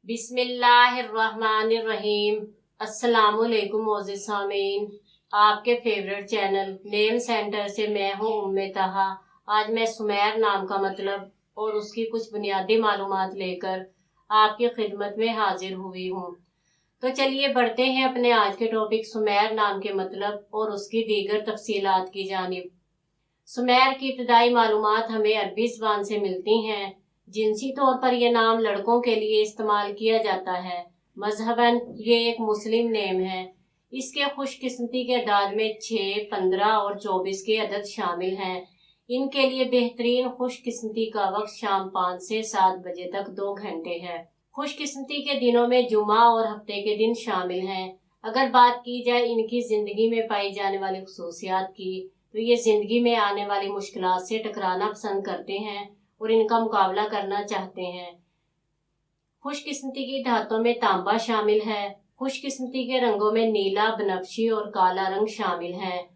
बिस्मिल्लाहिर्रहमानिर्रहीम। अस्सलामुअलैकुम मोअज़्ज़िज़ सामीन, आपके फेवरेट चैनल नेम सेंटर से मैं हूँ उम्मे तहा। आज मैं सुमेर नाम का मतलब और उसकी कुछ बुनियादी मालूमात लेकर आपकी खिदमत में हाजिर हुई हूँ। तो चलिए बढ़ते हैं अपने आज के टॉपिक सुमेर नाम के मतलब और उसकी दीगर तफसीलात की जानिब। सुमेर की इब्तदाई मालूमात हमें अरबी ज़बान से मिलती हैं। जिनसी तौर पर यह नाम लड़कों के लिए इस्तेमाल किया जाता है। मजहबन ये एक मुस्लिम नेम है। इसके खुशकिस्मती के अदाद में 6, 15 और 24 के अदद शामिल हैं। इनके लिए बेहतरीन खुशकिस्मती का वक्त शाम 5 से 7 बजे तक 2 घंटे है। खुशकिस्मती के दिनों में जुमा और हफ्ते के दिन शामिल हैं। अगर बात की जाए इनकी जिंदगी में पाई जाने वाली खसूसियात की, तो ये जिंदगी में आने वाली मुश्किलात से टकराना पसंद करते हैं और इनका मुकाबला करना चाहते हैं। खुशकिस्मती की धातों में तांबा शामिल है। खुशकिस्मती के रंगों में नीला, बनफशी और काला रंग शामिल हैं।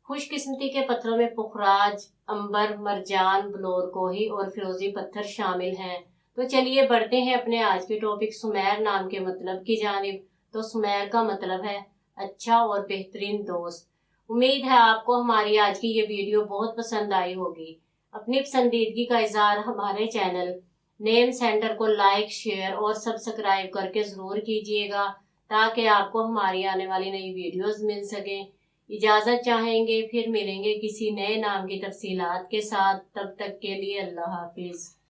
खुशकिस्मती के पत्थरों में पुखराज, अंबर, मरजान, बलोरकोही और फिरोजी पत्थर शामिल हैं। तो चलिए बढ़ते हैं अपने आज के टॉपिक सुमेर नाम के मतलब की जानिब। तो सुमेर का मतलब है अच्छा और बेहतरीन दोस्त। उम्मीद है आपको हमारी आज की ये वीडियो बहुत पसंद आई होगी। अपनी पसंदीदगी का इजहार हमारे चैनल नेम सेंटर को लाइक, शेयर और सब्सक्राइब करके ज़रूर कीजिएगा, ताकि आपको हमारी आने वाली नई वीडियोस मिल सकें। इजाज़त चाहेंगे, फिर मिलेंगे किसी नए नाम की तफसीलात के साथ। तब तक के लिए अल्लाह हाफिज़।